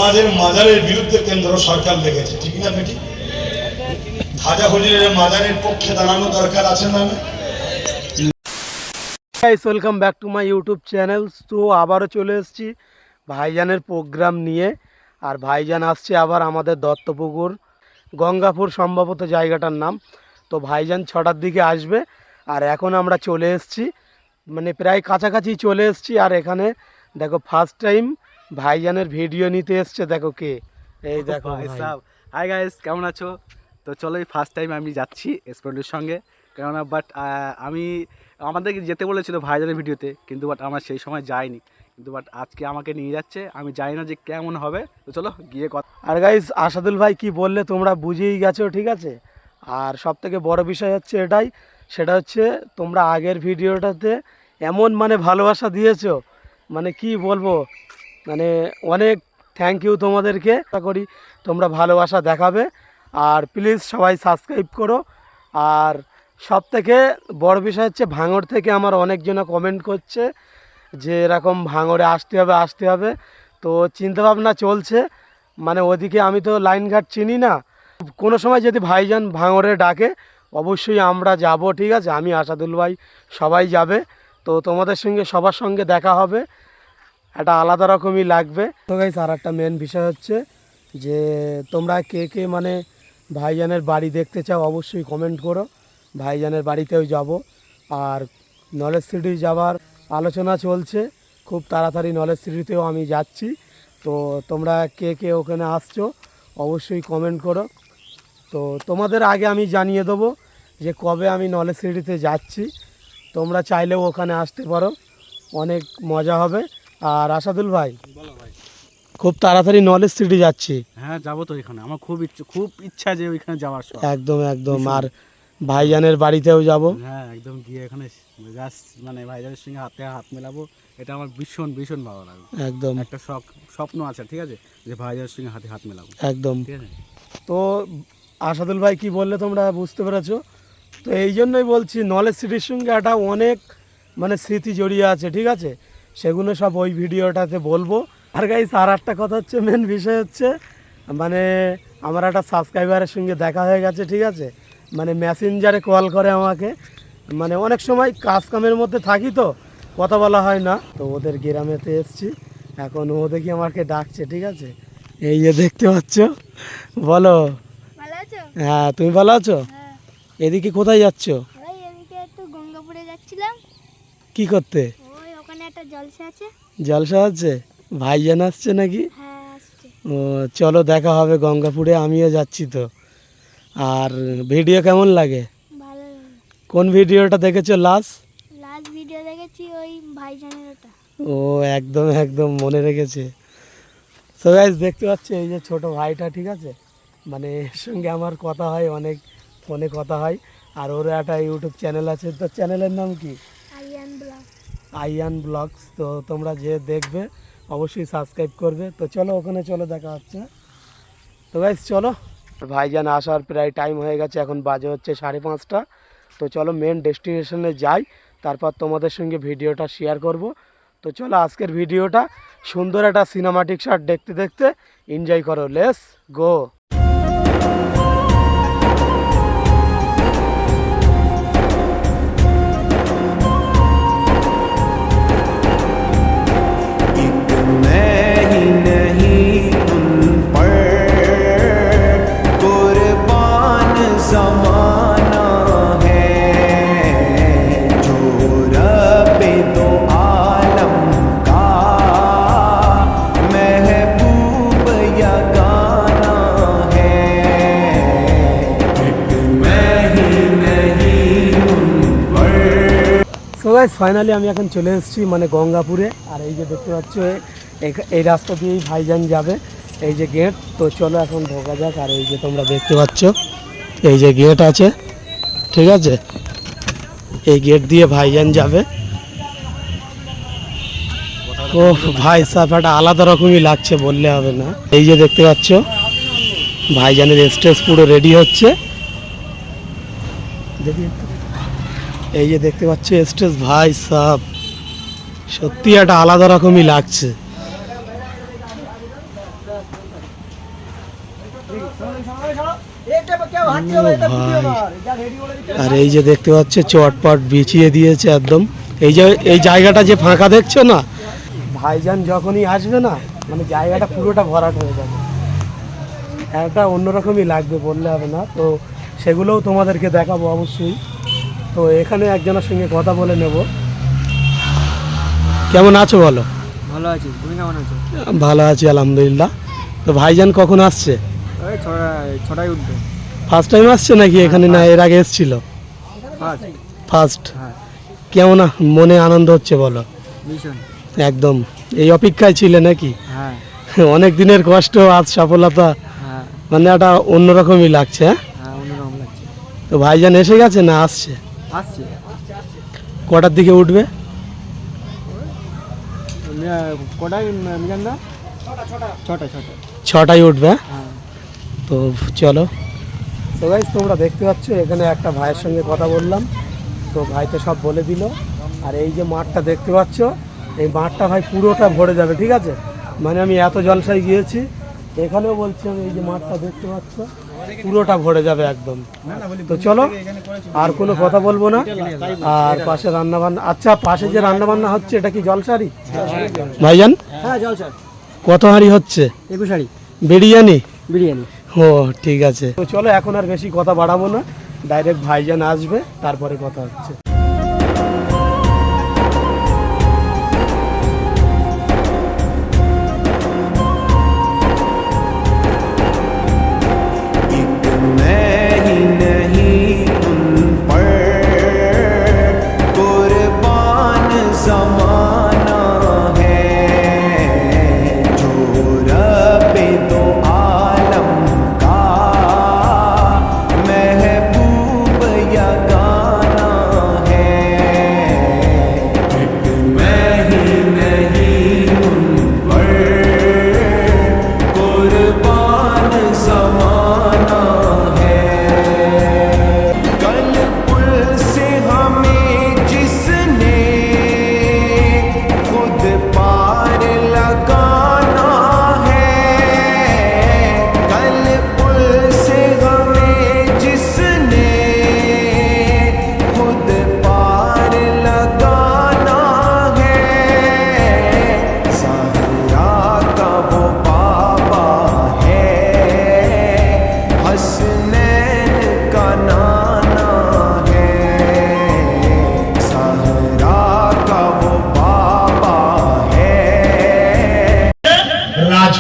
আমাদের মাজারের বিরুদ্ধে কেন্দ্র সরকার লেগেছে, ঠিক না বেটি? খাজা হুজুরের মাজারের পক্ষে দাঁড়ানো দরকার আছে না? Guys, welcome back to my YouTube channel. তো আবারও চলে এসেছি ভাইজানের প্রোগ্রাম নিয়ে। আর ভাইজান আসছে আবার আমাদের দত্তপুকুর, গঙ্গাপুর সম্ভবত জায়গাটার নাম। তো ভাইজান 6টার দিকে আসবে। আর এখন আমরা চলে এসেছি, মানে প্রায় কাছাকাছি চলে এসেছি। আর এখানে দেখো ফার্স্ট টাইম ভাইজানের ভিডিও নিতে এসছে। দেখো কে, এই দেখো ভাই। হাই গাইস, কেমন আছো? তো চলো, এই ফার্স্ট টাইম আমি যাচ্ছি স্পোর্টের সঙ্গে। কেননা আমাদেরকে যেতে বলেছিল ভাইজানের ভিডিওতে, কিন্তু আমরা সেই সময় যাইনি। কিন্তু আজকে আমাকে নিয়ে যাচ্ছে, আমি জানি না যে কেমন হবে। তো চলো গিয়ে কথা। আর গাইস, আসাদুল ভাই কি বললে তোমরা বুঝেই গেছো, ঠিক আছে? আর সব থেকে বড় বিষয় হচ্ছে এটাই, সেটা হচ্ছে তোমরা আগের ভিডিওটাতে এমন মানে ভালোবাসা দিয়েছো, মানে কি বলবো, মানে অনেক থ্যাংক ইউ তোমাদেরকে। আশা করি তোমরা ভালোবাসা দেখাবে। আর প্লিজ সবাই সাবস্ক্রাইব করো। আর সব থেকে বড় বিষয় হচ্ছে ভাঙড় থেকে আমার অনেকজনে কমেন্ট করছে যে এরকম ভাঙড়ে আসতে হবে। তো চিন্তাভাবনা চলছে, মানে ওদিকে আমি তো লাইনঘাট চিনি না। কোনো সময় যদি ভাইজান ভাঙড়ে ডাকে অবশ্যই আমরা যাব, ঠিক আছে? আমি আসাদুল ভাই সবাই যাবে। তো তোমাদের সঙ্গে সবার সঙ্গে দেখা হবে, একটা আলাদা রকমই লাগবে। তো গাইস, আর একটা মেন বিষয় হচ্ছে যে তোমরা কে কে মানে ভাইজানের বাড়ি দেখতে চাও অবশ্যই কমেন্ট করো। ভাইজানের বাড়িতেও যাব। আর নলেজ সিটি যাওয়ার আলোচনা চলছে, খুব তাড়াতাড়ি নলেজ সিটিতেও আমি যাচ্ছি। তো তোমরা কে কে ওখানে আসছো অবশ্যই কমেন্ট করো। তো তোমাদের আগে আমি জানিয়ে দেবো যে কবে আমি নলেজ সিটিতে যাচ্ছি। তোমরা চাইলেও ওখানে আসতে পারো, অনেক মজা হবে। আর আসাদুল ভাই, বলো ভাই। খুব তাড়াতাড়ি নলেজ সিটি যাচ্ছি। হ্যাঁ, যাবো তো। এখানে আমার খুব ইচ্ছা যে ওইখানে যাওয়ার। একদম একদম। আর ভাইজানের বাড়িতেও যাব। হ্যাঁ, একদম গিয়ে এখানে মানে ভাইজানের সঙ্গে হাতে হাত মেলাবো। এটা আমার ভীষণ ভীষণ ভালো লাগবে। একদম একটা স্বপ্ন আছে, ঠিক আছে, যে ভাইজানের সঙ্গে হাতে হাত মেলাবো। একদম। ঠিক আছে। তো আসাদুল ভাই কি বললে তোমরা বুঝতে পেরেছো? তো এই জন্যই বলছি নলেজ সিটির সঙ্গে একটা অনেক মানে স্মৃতি জড়িয়ে আছে, ঠিক আছে? সেগুলো সব ওই ভিডিওটাতে বলবো। আর গাইস, আর একটা কথা হচ্ছে, মেন বিষয় হচ্ছে মানে আমার একটা সাবস্ক্রাইবারের সঙ্গে দেখা হয়ে গেছে, ঠিক আছে? মানে মেসেঞ্জারে কল করে আমাকে, মানে অনেক সময় কাজ কামের মধ্যে থাকি তো কথা বলা হয় না। তো ওদের গ্রামেতে এসছি এখন, ও দেখি আমাকে ডাকছে, ঠিক আছে? এই যে দেখতে পাচ্ছ। বলো। ভালো আছো? হ্যাঁ, তুমি ভালো আছো? হ্যাঁ। এদিকে কোথায় যাচ্ছ? ওই এদিকে একটু গঙ্গাপুরে যাচ্ছিলাম। কি করতে? ওই ওখানে একটা জলসা আছে। জলসা আছে? ভাইজান আসছে নাকি? হ্যাঁ, আসছে। ও, চলো দেখা হবে গঙ্গাপুরে, আমিও যাচ্ছি তো। আর ভিডিও কেমন লাগে? ভালো লাগে। কোন ভিডিওটা দেখেছো লাস্ট ভিডিও দেখেছি ওই ভাইজানের ওটা। ও, একদম একদম মনে রেখেছে। সো গাইস, দেখতে পাচ্ছ এই যে ছোট ভাইটা, ঠিক আছে? মানে এর সঙ্গে আমার কথা হয় অনেক, ফোনে কথা হয়। আর ওর একটা ইউটিউব চ্যানেল আছে। তো চ্যানেলের নাম কি? আইয়ান ব্লগ। আইয়ান ব্লগস। তো তোমরা যে দেখবে অবশ্যই সাবস্ক্রাইব করবে। তো চলো ওখানে, চলো দেখা হচ্ছে। তো গাইস চলো, ভাইজান আসার প্রায় টাইম হয়ে গেছে, এখন বাজে হচ্ছে 5:30। তো চলো মেন ডেস্টিনেশনে যাই, তারপর তোমাদের সঙ্গে ভিডিওটা শেয়ার করব। তো চলো আজকের ভিডিওটা সুন্দর একটা সিনেমাটিক শট দেখতে দেখতে এনজয় করো। Let's go. So guys, finally আমি এখন চলে এসেছি মানে গঙ্গাপুরে। আর এই যে দেখতে পাচ্ছ এই রাস্তা দিয়েই ভাইজান যাবে, এই যে গেট। তো চলো এখন ঢোকা যাক। আর এই যে তোমরা দেখতে পাচ্ছ এই যে গেট আছে, ঠিক আছে? এই গেট দিয়ে ভাইজান যাবে। ও ভাই সাহেব, একটা আলাদা রকমই লাগছে, বললে হবে না। এই যে দেখতে পাচ্ছ ভাইজানের স্টেজ পুরো রেডি হচ্ছে। দেখি, এই যে দেখতে পাচ্ছ স্টেজ, ভাই সাহেব সত্যি একটা আলাদা রকমই লাগছে। আর এই যে দেখতে পাচ্ছ চটপট বিছিয়ে দিয়েছে একদম। এই জায়গাটা যে ফাঁকা দেখছো না, ভাইজান যখনই আসবে না মানে জায়গাটা পুরোটা ভরাট হয়ে যাবে, একটা অন্যরকমই লাগবে, বললে হবে না। তো সেগুলোও তোমাদেরকে দেখাবো অবশ্যই। তো এখানে একজনের সঙ্গে কথা বলে নেব। কেমন আছো বলো? ভালো আছি, তুমি কেমন আছো? ভালো আছি আলহামদুলিল্লাহ। তো ভাইজান কখন আসছে? ওই ছটায় উঠবে। ফার্স্ট টাইম আসছে নাকি এখানে, না এর আগে এসেছিল? ফার্স্ট। হ্যাঁ। কেমন মনে আনন্দ হচ্ছে বলো? ভীষণ। একদম এই অপেক্ষায় ছিলে নাকি? হ্যাঁ অনেক দিনের কষ্ট, আজ সফলতা, হ্যাঁ মানে একটা অন্যরকমই লাগছে। হ্যাঁ, হ্যাঁ অন্যরকম লাগছে। তো ভাইজান এসে গেছে না আসছে? আসছে। কটার দিকে উঠবে? কটায় মিজান দা? ছটা। ছটায় উঠবে। হ্যাঁ। তো চলো। তো গাইস তোমরা দেখতে পাচ্ছ এখানে একটা ভাইয়ের সঙ্গে কথা বললাম, তো ভাই তো সব বলে দিল। আর এই যে মাঠটা দেখতে পাচ্ছ, এই মাঠটা ভাই পুরোটা ভরে যাবে, ঠিক আছে? মানে আমি এত জলসায় গিয়েছি, এখানেও বলছি আমি, এই যে মাঠটা দেখতে পাচ্ছ পুরোটা ভরে যাবে একদম। তো চলো আর কোনো কথা বলবো না। আর পাশে রান্নাবান্না, আচ্ছা পাশে যে রান্নাবান্না হচ্ছে এটা কি জলসারি ভাইজান? হ্যাঁ জলসা। কত হাঁড়ি হচ্ছে? 21 হাঁড়ি বিরিয়ানি। বিরিয়ানি। ও ঠিক আছে। তো চলো এখন আর বেশি কথা বাড়াবো না, ডাইরেক্ট ভাইজান আসবে তারপরে কথা হচ্ছে।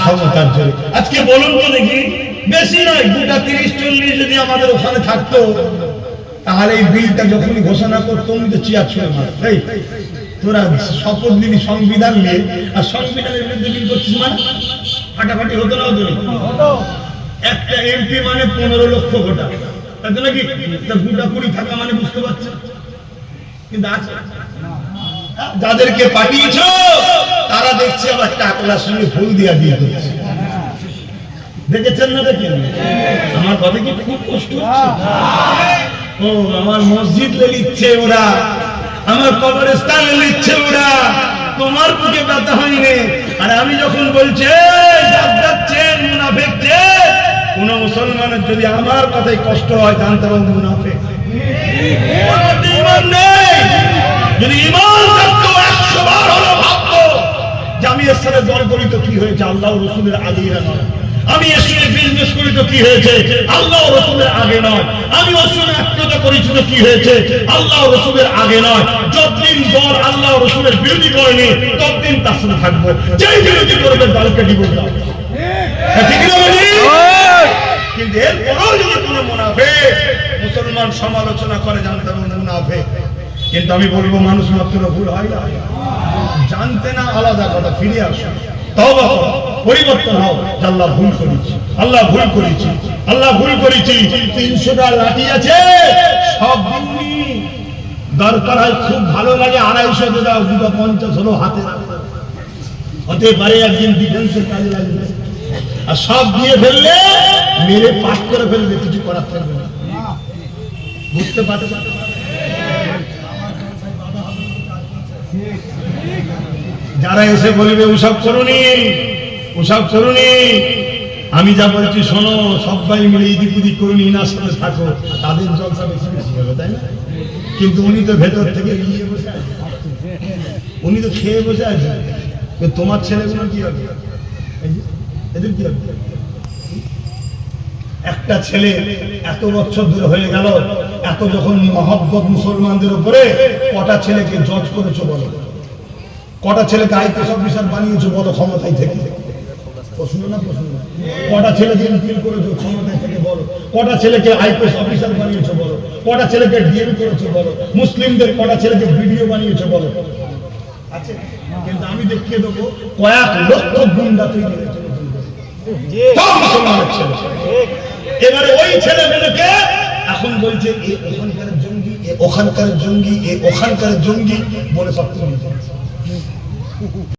ক্ষমতার জন্য আজকে বলুন তো দেখি, বেশি নয় 2-30-40 যদি আমাদের ওখানে থাকতো, তাহলে এই বিলটা যখনই ঘোষণা করতো তুমি তো চেয়ার ছুঁড়ে মারত। এই তোরা শপথ নিলি সংবিধান নিয়ে, আর সংবিধানের বিরুদ্ধে বিল করছিস মানে ফাটাফাটি হতো না? হতো। একটা এমপি মানে 15 লক্ষ ভোটার, তাই তো নাকি? তা 2-20 থাকা মানে বুঝতে পারছো। কিন্তু যাদেরকে পাঠিয়েছ তারা দেখছি আবার টাকলার সঙ্গে ফুল দিয়া দিয়ে দিচ্ছে। দেখেছেন না? দেখেন আমার কথা কি খুব কষ্ট হচ্ছে? ও আমার মসজিদ লিখছে ওরা, আমার কবরস্থান লিখছে ওরা, তোমার বুকে ব্যথা হয়নি। আর আমি যখন বলছি কোন মুসলমানের যদি আমার কথায় কষ্ট হয় জানতে পারবো মুনাফিক। যদি ইমান থাকতো 100 বার হলো ভাবতো যে আমি এর সাথে দল করি তো কি হয়েছে, আল্লাহ রসুলের আগেরা নয়। আমি এর সঙ্গে বিজনেস করি তো কি হয়েছে, আল্লাহ রসুলের আগে নয়। আমি ওর সঙ্গে আত্মীয়তা করেছি তো কি হয়েছে, আল্লাহ রসুলের আগে নয়। যতদিন দল আল্লাহ রসুলের বিরোধী করেনি ততদিন তার সঙ্গে থাকবো। যেই বিরোধী করবে দলকে ডিভোর্স দাও, ঠিক না? কিন্তু এরপরেও যদি কোনো মুনাফিক মুসলমান সমালোচনা করে জানতে হবে মুনাফিক। কিন্তু আমি বলবো মানুষ মাত্র ভুল হয় না, জানতে না আলাদা কথা। ফিরে আসো, তওবা করো, পরিবর্তন হও। আল্লাহ ভুল করেছি, আল্লাহ ভুল করেছি, আল্লাহ ভুল করেছি। 300টা লাঠি আছে, সব দিনই দরকার হয় খুব ভালো লাগে 250 দাও, 250 হলো হাতে হতে পারে একদিন ডিফেন্সের কাজে লাগবে। আর সব দিয়ে ফেললে মেরে পাঠ করে ফেলবে, কিছু করার থাকবে না। বুঝতে পারতে যারা এসে বলবে ওসব করুনি, ওসব করুনি, আমি যা বলছি শোনো, সবাই মিলে ইদিক উদিক করুন, ইনার সাথে থাকো, তাদের জলসা বেশি বেশি হবে, তাই না? কিন্তু উনি তো ভেতর থেকে নিয়ে বসে আছে, উনি তো খেয়ে বসে আছে। তোমার ছেলেগুলো কি হবে? এদের কি হবে? একটা ছেলে এত বছর ধরে হয়ে গেল, এত যখন মহব্বত মুসলমানদের উপরে, কটা ছেলেকে জজ করেছো বলো? কটা ছেলেকে আইপিএস অফিসার বানিয়েছো বলো ক্ষমতায় থেকে? প্রশ্ন না প্রশ্ন না? কটা ছেলেকে এমপিল করেছো ক্ষমতায় থেকে বলো? কটা ছেলেকে আইপিএস অফিসার বানিয়েছো বলো? কটা ছেলেকে ডিএম করেছো বলো? মুসলিমদের কটা ছেলেকে ভিডিও বানিয়েছো বলো? আছে, কিন্তু আমি দেখিয়ে দেবো কয়েক লক্ষ গুন্ডা তৈরি হয়েছে সব মুসলমানের ছেলে। এবারে ওই ছেলেগুলোকে এখন বলছে এ ওখানকার জঙ্গি, এ ওখানকার জঙ্গি, এ ওখানকার জঙ্গি বলে সব